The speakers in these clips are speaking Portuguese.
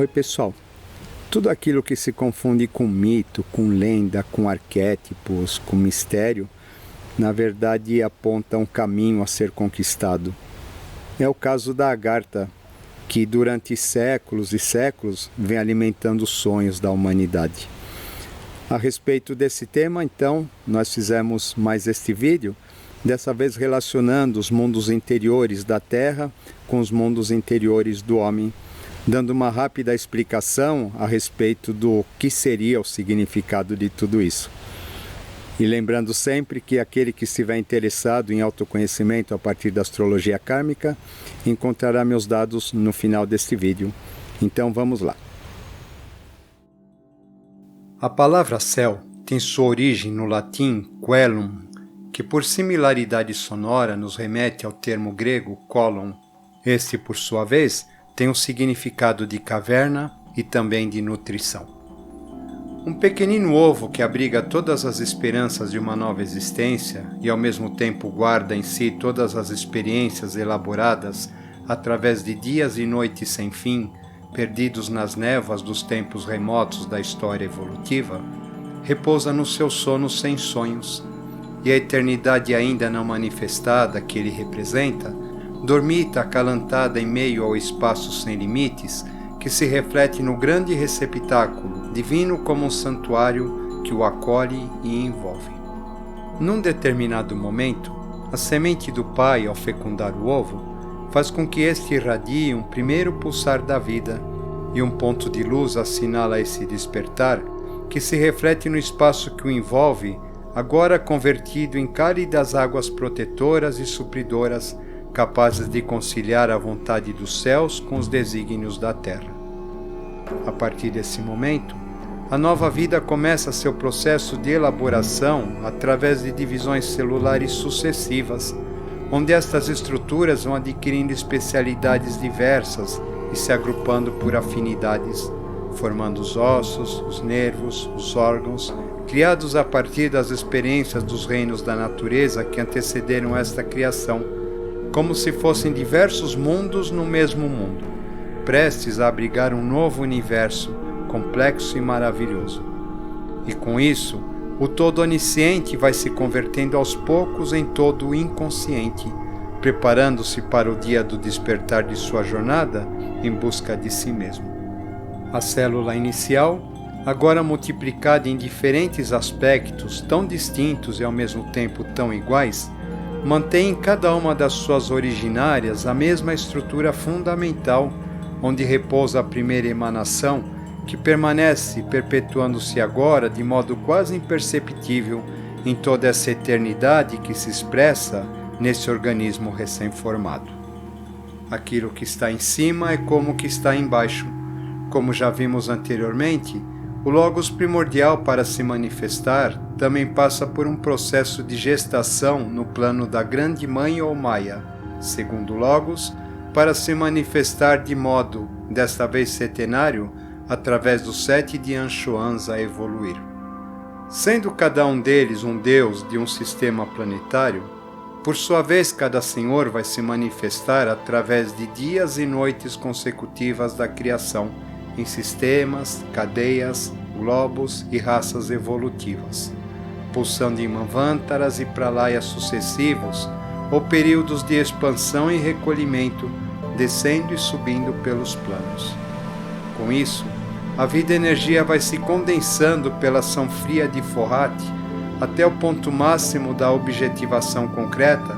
Oi, pessoal. Tudo aquilo que se confunde com mito, com lenda, com arquétipos, com mistério, na verdade aponta um caminho a ser conquistado. É o caso da Agartha, que durante séculos e séculos vem alimentando os sonhos da humanidade. A respeito desse tema, então, nós fizemos mais este vídeo, dessa vez relacionando os mundos interiores da Terra com os mundos interiores do homem, dando uma rápida explicação a respeito do que seria o significado de tudo isso. E lembrando sempre que aquele que estiver interessado em autoconhecimento a partir da astrologia kármica encontrará meus dados no final deste vídeo. Então vamos lá. A palavra céu tem sua origem no latim coelum, que por similaridade sonora nos remete ao termo grego kolon. Este, por sua vez, tem um significado de caverna e também de nutrição. Um pequenino ovo que abriga todas as esperanças de uma nova existência e ao mesmo tempo guarda em si todas as experiências elaboradas através de dias e noites sem fim, perdidos nas névoas dos tempos remotos da história evolutiva, repousa no seu sono sem sonhos, e a eternidade ainda não manifestada que ele representa dormita acalantada em meio ao espaço sem limites que se reflete no grande receptáculo, divino como um santuário que o acolhe e envolve. Num determinado momento, a semente do pai, ao fecundar o ovo, faz com que este irradie um primeiro pulsar da vida, e um ponto de luz assinala esse despertar, que se reflete no espaço que o envolve, agora convertido em cálidas águas protetoras e supridoras, capazes de conciliar a vontade dos céus com os desígnios da terra. A partir desse momento, a nova vida começa seu processo de elaboração através de divisões celulares sucessivas, onde estas estruturas vão adquirindo especialidades diversas e se agrupando por afinidades, formando os ossos, os nervos, os órgãos, criados a partir das experiências dos reinos da natureza que antecederam esta criação, como se fossem diversos mundos no mesmo mundo, prestes a abrigar um novo universo complexo e maravilhoso. E com isso, o todo onisciente vai se convertendo aos poucos em todo inconsciente, preparando-se para o dia do despertar de sua jornada em busca de si mesmo. A célula inicial, agora multiplicada em diferentes aspectos tão distintos e ao mesmo tempo tão iguais, mantém em cada uma das suas originárias a mesma estrutura fundamental, onde repousa a primeira emanação, que permanece perpetuando-se agora de modo quase imperceptível em toda essa eternidade que se expressa nesse organismo recém-formado. Aquilo que está em cima é como o que está embaixo. Como já vimos anteriormente, o Logos primordial para se manifestar também passa por um processo de gestação no plano da Grande Mãe ou Maia, segundo Logos, para se manifestar de modo, desta vez setenário, através dos 7 de Anshuans a evoluir. Sendo cada um deles um deus de um sistema planetário, por sua vez cada senhor vai se manifestar através de dias e noites consecutivas da criação, em sistemas, cadeias, globos e raças evolutivas, pulsando em manvântaras e pralayas sucessivos, ou períodos de expansão e recolhimento, descendo e subindo pelos planos. Com isso, a vida-energia vai se condensando pela ação fria de Fohat até o ponto máximo da objetivação concreta,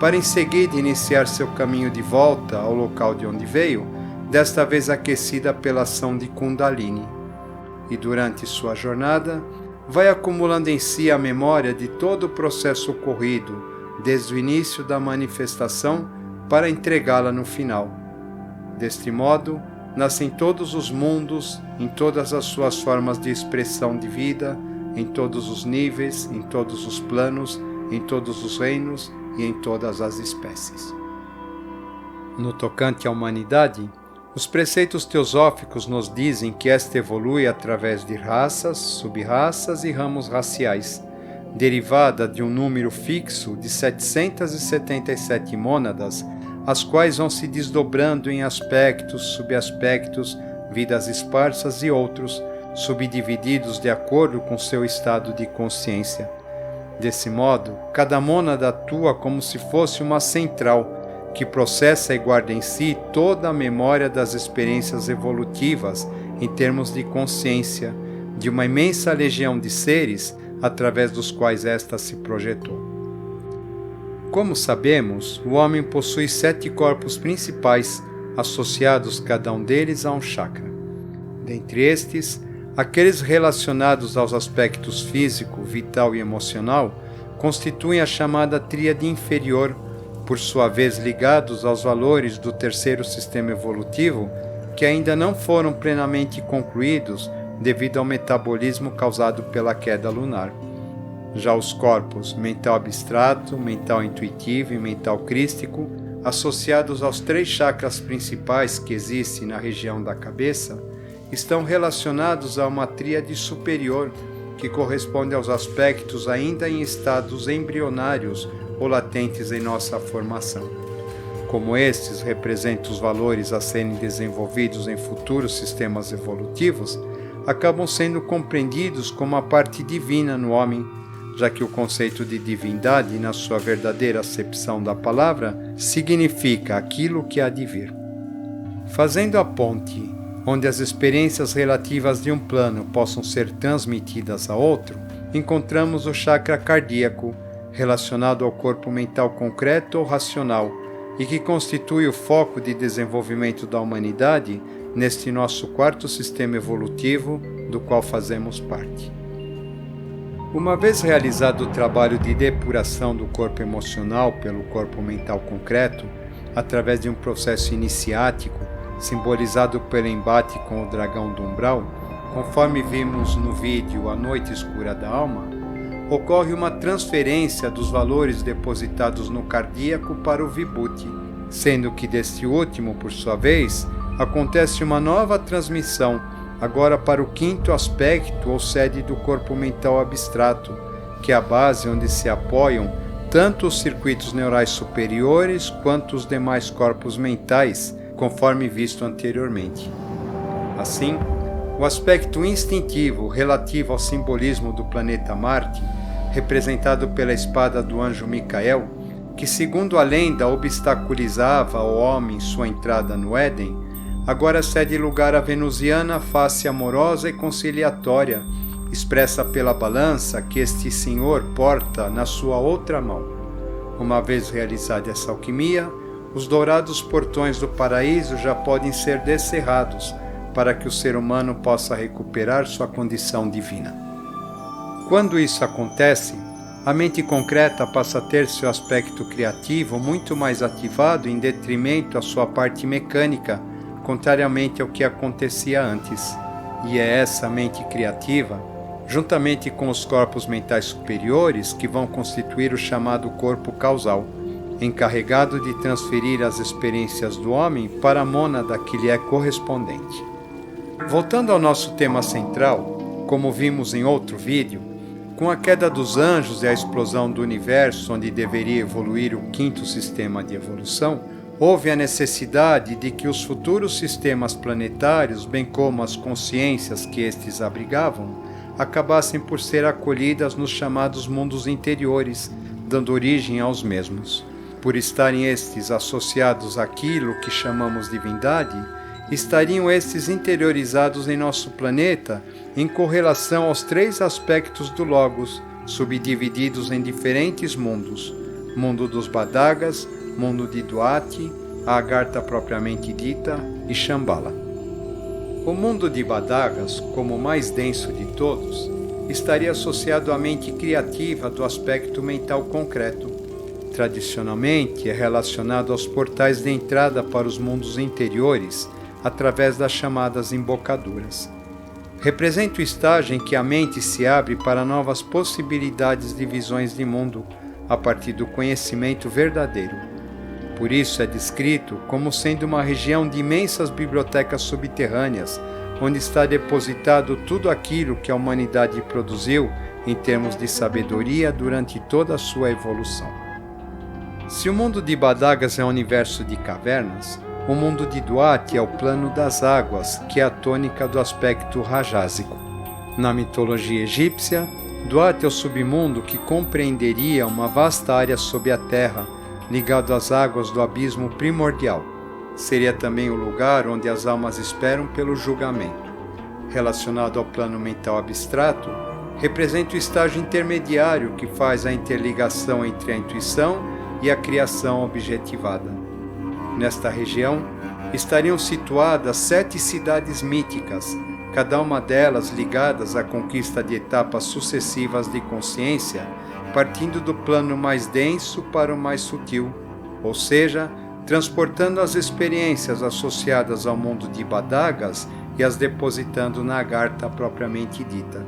para em seguida iniciar seu caminho de volta ao local de onde veio, desta vez aquecida pela ação de Kundalini, e durante sua jornada vai acumulando em si a memória de todo o processo ocorrido, desde o início da manifestação, para entregá-la no final. Deste modo, nascem todos os mundos, em todas as suas formas de expressão de vida, em todos os níveis, em todos os planos, em todos os reinos e em todas as espécies. No tocante à humanidade, os preceitos teosóficos nos dizem que esta evolui através de raças, sub-raças e ramos raciais, derivada de um número fixo de 777 mônadas, as quais vão se desdobrando em aspectos, subaspectos, vidas esparsas e outros, subdivididos de acordo com seu estado de consciência. Desse modo, cada mônada atua como se fosse uma central, que processa e guarda em si toda a memória das experiências evolutivas em termos de consciência, de uma imensa legião de seres através dos quais esta se projetou. Como sabemos, o homem possui 7 corpos principais, associados cada um deles a um chakra. Dentre estes, aqueles relacionados aos aspectos físico, vital e emocional constituem a chamada tríade inferior, por sua vez ligados aos valores do terceiro sistema evolutivo, que ainda não foram plenamente concluídos devido ao metabolismo causado pela queda lunar. Já os corpos mental abstrato, mental intuitivo e mental crístico, associados aos 3 chakras principais que existem na região da cabeça, estão relacionados a uma tríade superior, que corresponde aos aspectos ainda em estados embrionários ou latentes em nossa formação. Como estes representam os valores a serem desenvolvidos em futuros sistemas evolutivos, acabam sendo compreendidos como a parte divina no homem, já que o conceito de divindade, na sua verdadeira acepção da palavra, significa aquilo que há de vir. Fazendo a ponte onde as experiências relativas de um plano possam ser transmitidas a outro, encontramos o chakra cardíaco, relacionado ao corpo mental concreto ou racional, e que constitui o foco de desenvolvimento da humanidade neste nosso 4º sistema evolutivo, do qual fazemos parte. Uma vez realizado o trabalho de depuração do corpo emocional pelo corpo mental concreto, através de um processo iniciático, simbolizado pelo embate com o dragão do umbral, conforme vimos no vídeo A Noite Escura da Alma, ocorre uma transferência dos valores depositados no cardíaco para o vibhuti, sendo que deste último, por sua vez, acontece uma nova transmissão, agora para o 5º aspecto ou sede do corpo mental abstrato, que é a base onde se apoiam tanto os circuitos neurais superiores quanto os demais corpos mentais, conforme visto anteriormente. Assim, o aspecto instintivo relativo ao simbolismo do planeta Marte, representado pela espada do anjo Micael, que segundo a lenda obstaculizava ao homem sua entrada no Éden, agora cede lugar à venusiana face amorosa e conciliatória, expressa pela balança que este senhor porta na sua outra mão. Uma vez realizada essa alquimia, os dourados portões do paraíso já podem ser descerrados, para que o ser humano possa recuperar sua condição divina. Quando isso acontece, a mente concreta passa a ter seu aspecto criativo muito mais ativado em detrimento à sua parte mecânica, contrariamente ao que acontecia antes. E é essa mente criativa, juntamente com os corpos mentais superiores, que vão constituir o chamado corpo causal, encarregado de transferir as experiências do homem para a mônada que lhe é correspondente. Voltando ao nosso tema central, como vimos em outro vídeo, com a queda dos anjos e a explosão do universo onde deveria evoluir o 5º sistema de evolução, houve a necessidade de que os futuros sistemas planetários, bem como as consciências que estes abrigavam, acabassem por ser acolhidas nos chamados mundos interiores, dando origem aos mesmos. Por estarem estes associados àquilo que chamamos divindade, estariam estes interiorizados em nosso planeta em correlação aos 3 aspectos do Logos, subdivididos em diferentes mundos: mundo dos Badagas, mundo de Duati, a Agartha propriamente dita e Shambhala. O mundo de Badagas, como o mais denso de todos, estaria associado à mente criativa do aspecto mental concreto. Tradicionalmente, é relacionado aos portais de entrada para os mundos interiores, através das chamadas embocaduras. Representa o estágio em que a mente se abre para novas possibilidades de visões de mundo, a partir do conhecimento verdadeiro. Por isso é descrito como sendo uma região de imensas bibliotecas subterrâneas, onde está depositado tudo aquilo que a humanidade produziu em termos de sabedoria durante toda a sua evolução. Se o mundo de Badagas é um universo de cavernas, o mundo de Duat é o plano das águas, que é a tônica do aspecto rajásico. Na mitologia egípcia, Duat é o submundo que compreenderia uma vasta área sob a terra, ligado às águas do abismo primordial. Seria também o lugar onde as almas esperam pelo julgamento. Relacionado ao plano mental abstrato, representa o estágio intermediário que faz a interligação entre a intuição e a criação objetivada. Nesta região estariam situadas 7 cidades míticas, cada uma delas ligadas à conquista de etapas sucessivas de consciência, partindo do plano mais denso para o mais sutil, ou seja, transportando as experiências associadas ao mundo de Badagas e as depositando na Agartha propriamente dita.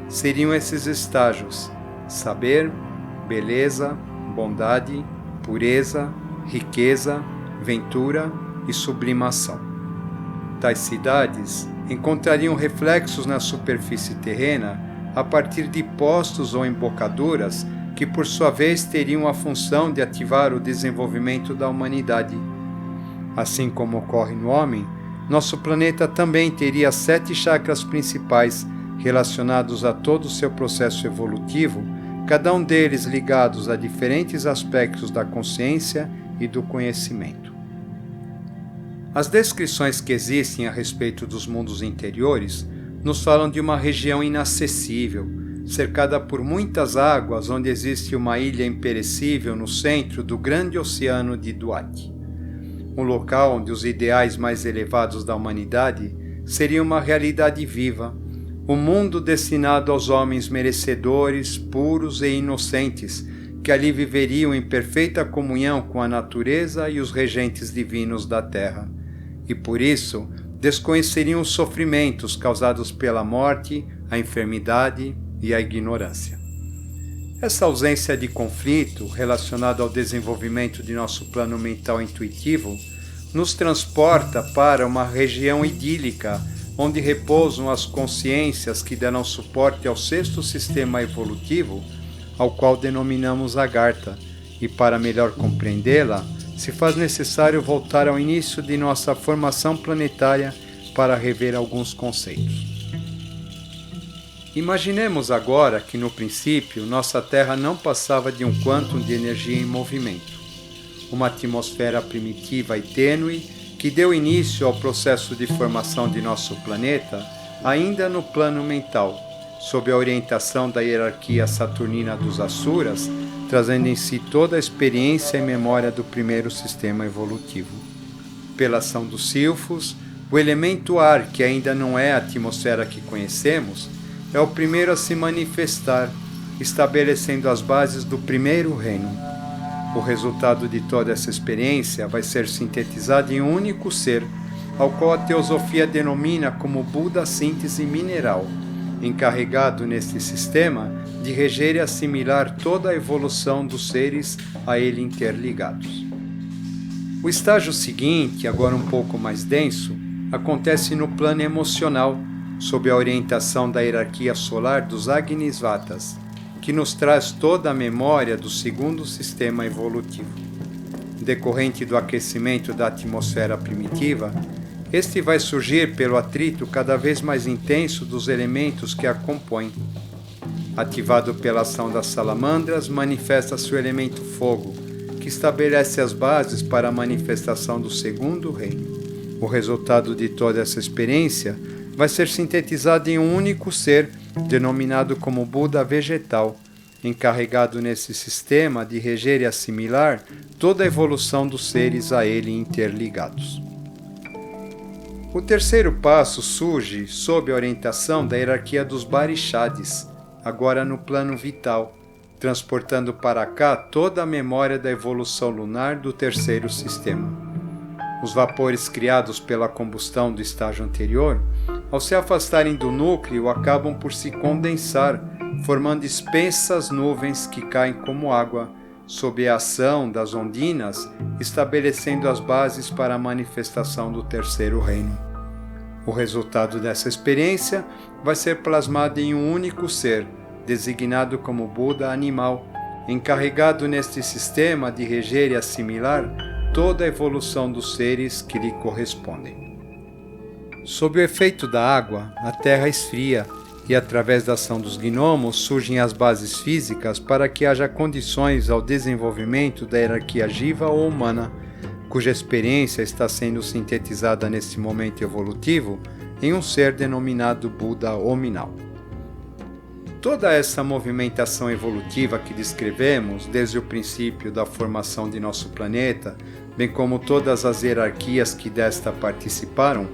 Seriam esses estágios: saber, beleza, bondade, pureza, riqueza, ventura e sublimação. Tais cidades encontrariam reflexos na superfície terrena a partir de postos ou embocaduras que, por sua vez, teriam a função de ativar o desenvolvimento da humanidade. Assim como ocorre no homem, nosso planeta também teria 7 chakras principais relacionados a todo o seu processo evolutivo, cada um deles ligados a diferentes aspectos da consciência e do conhecimento. As descrições que existem a respeito dos mundos interiores nos falam de uma região inacessível, cercada por muitas águas, onde existe uma ilha imperecível no centro do grande oceano de Duat. Um local onde os ideais mais elevados da humanidade seriam uma realidade viva, um mundo destinado aos homens merecedores, puros e inocentes, que ali viveriam em perfeita comunhão com a natureza e os regentes divinos da terra, e por isso desconheceriam os sofrimentos causados pela morte, a enfermidade e a ignorância. Essa ausência de conflito relacionado ao desenvolvimento de nosso plano mental intuitivo nos transporta para uma região idílica, onde repousam as consciências que darão suporte ao 6º sistema evolutivo, ao qual denominamos Agartha, e para melhor compreendê-la, se faz necessário voltar ao início de nossa formação planetária para rever alguns conceitos. Imaginemos agora que, no princípio, nossa Terra não passava de um quantum de energia em movimento, uma atmosfera primitiva e tênue que deu início ao processo de formação de nosso planeta ainda no plano mental, sob a orientação da hierarquia saturnina dos Asuras, trazendo em si toda a experiência e memória do primeiro sistema evolutivo. Pela ação dos silfos, o elemento ar, que ainda não é a atmosfera que conhecemos, é o primeiro a se manifestar, estabelecendo as bases do primeiro reino. O resultado de toda essa experiência vai ser sintetizado em um único ser, ao qual a teosofia denomina como Buda síntese mineral, encarregado neste sistema de reger e assimilar toda a evolução dos seres a ele interligados. O estágio seguinte, agora um pouco mais denso, acontece no plano emocional, sob a orientação da hierarquia solar dos Agnisvatas, que nos traz toda a memória do 2º sistema evolutivo. Decorrente do aquecimento da atmosfera primitiva, este vai surgir pelo atrito cada vez mais intenso dos elementos que a compõem. Ativado pela ação das salamandras, manifesta-se o elemento fogo, que estabelece as bases para a manifestação do 2º reino. O resultado de toda essa experiência vai ser sintetizado em um único ser, denominado como Buda vegetal, encarregado nesse sistema de reger e assimilar toda a evolução dos seres a ele interligados. O terceiro passo surge sob a orientação da hierarquia dos Barishadis, agora no plano vital, transportando para cá toda a memória da evolução lunar do 3º sistema. Os vapores criados pela combustão do estágio anterior, ao se afastarem do núcleo, acabam por se condensar, formando espessas nuvens que caem como água, sob a ação das ondinas, estabelecendo as bases para a manifestação do 3º reino. O resultado dessa experiência vai ser plasmado em um único ser, designado como Buda animal, encarregado neste sistema de reger e assimilar toda a evolução dos seres que lhe correspondem. Sob o efeito da água, a Terra esfria e, através da ação dos gnomos, surgem as bases físicas para que haja condições ao desenvolvimento da hierarquia jiva ou humana, cuja experiência está sendo sintetizada nesse momento evolutivo em um ser denominado Buda Hominal. Toda essa movimentação evolutiva que descrevemos, desde o princípio da formação de nosso planeta, bem como todas as hierarquias que desta participaram,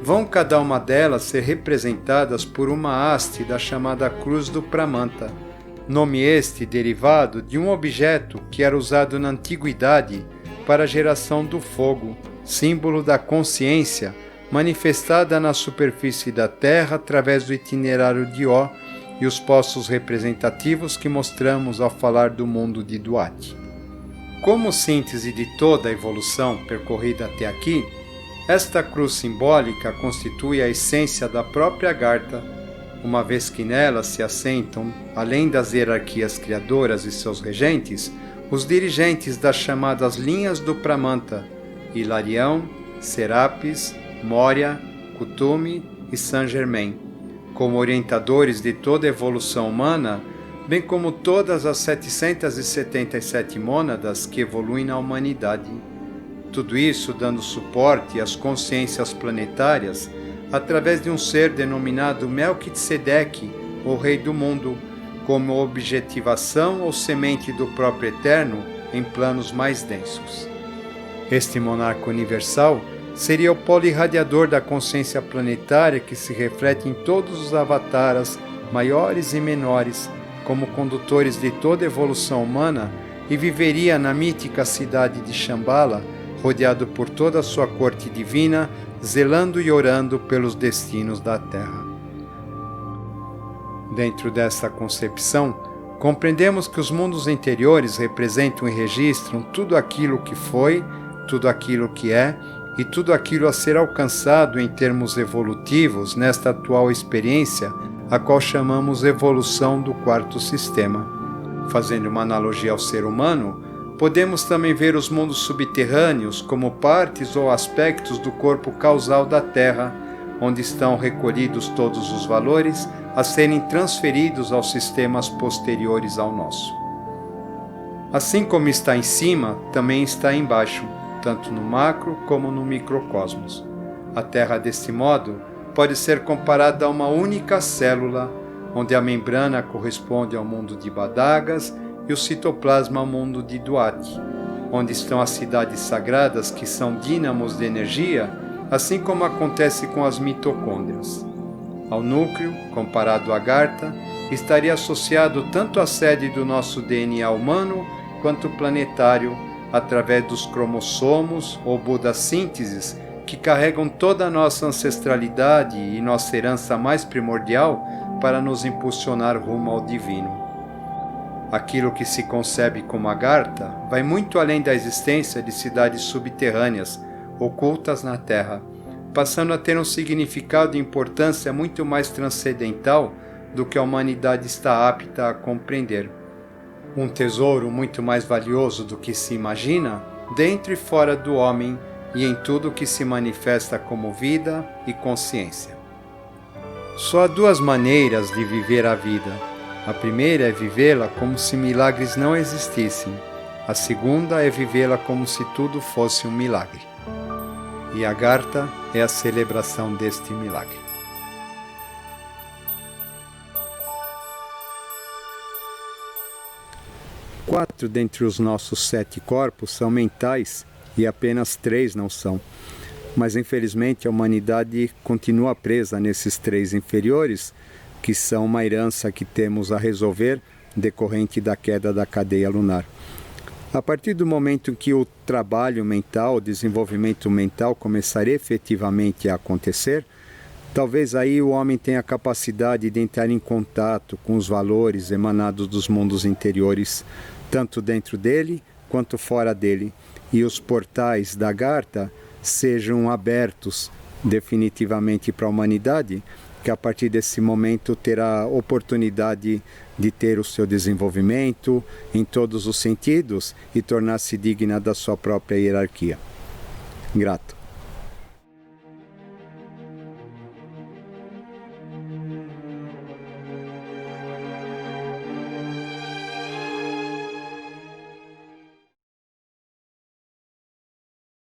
vão cada uma delas ser representadas por uma haste da chamada Cruz do Pramanta, nome este derivado de um objeto que era usado na antiguidade para a geração do fogo, símbolo da consciência, manifestada na superfície da Terra através do itinerário de Ó e os postos representativos que mostramos ao falar do mundo de Duat. Como síntese de toda a evolução percorrida até aqui, esta cruz simbólica constitui a essência da própria Agartha, uma vez que nela se assentam, além das hierarquias criadoras e seus regentes, os dirigentes das chamadas linhas do Pramanta, Hilarião, Serapis, Moria, Kuthumi e Saint-Germain, como orientadores de toda a evolução humana, bem como todas as 777 mônadas que evoluem na humanidade. Tudo isso dando suporte às consciências planetárias através de um ser denominado Melquisedeque, o Rei do Mundo, como objetivação ou semente do próprio Eterno em planos mais densos. Este monarca universal seria o polo irradiador da consciência planetária que se reflete em todos os avataras, maiores e menores, como condutores de toda a evolução humana, e viveria na mítica cidade de Shambhala, rodeado por toda a sua corte divina, zelando e orando pelos destinos da Terra. Dentro dessa concepção, compreendemos que os mundos interiores representam e registram tudo aquilo que foi, tudo aquilo que é e tudo aquilo a ser alcançado em termos evolutivos nesta atual experiência, a qual chamamos evolução do quarto sistema. Fazendo uma analogia ao ser humano, podemos também ver os mundos subterrâneos como partes ou aspectos do corpo causal da Terra, onde estão recolhidos todos os valores a serem transferidos aos sistemas posteriores ao nosso. Assim como está em cima, também está embaixo, tanto no macro como no microcosmos. A Terra, deste modo, pode ser comparada a uma única célula, onde a membrana corresponde ao mundo de Badagas e o citoplasma ao mundo de Duat, onde estão as cidades sagradas que são dínamos de energia, assim como acontece com as mitocôndrias. Ao núcleo, comparado à Agartha, estaria associado tanto a sede do nosso DNA humano quanto planetário, através dos cromossomos ou buda-sínteses que carregam toda a nossa ancestralidade e nossa herança mais primordial para nos impulsionar rumo ao divino. Aquilo que se concebe como Agartha vai muito além da existência de cidades subterrâneas, ocultas na Terra, passando a ter um significado e importância muito mais transcendental do que a humanidade está apta a compreender. Um tesouro muito mais valioso do que se imagina, dentro e fora do homem e em tudo que se manifesta como vida e consciência. Só há duas maneiras de viver a vida. A primeira é vivê-la como se milagres não existissem. A segunda é vivê-la como se tudo fosse um milagre. E a Agartha é a celebração deste milagre. 4 dentre os nossos 7 corpos são mentais e apenas 3 não são. Mas infelizmente a humanidade continua presa nesses 3 inferiores, que são uma herança que temos a resolver decorrente da queda da cadeia lunar. A partir do momento em que o trabalho mental, o desenvolvimento mental começar efetivamente a acontecer, talvez aí o homem tenha a capacidade de entrar em contato com os valores emanados dos mundos interiores, tanto dentro dele quanto fora dele, e os portais da Agartha sejam abertos definitivamente para a humanidade, que a partir desse momento terá oportunidade de ter o seu desenvolvimento em todos os sentidos e tornar-se digna da sua própria hierarquia. Grato.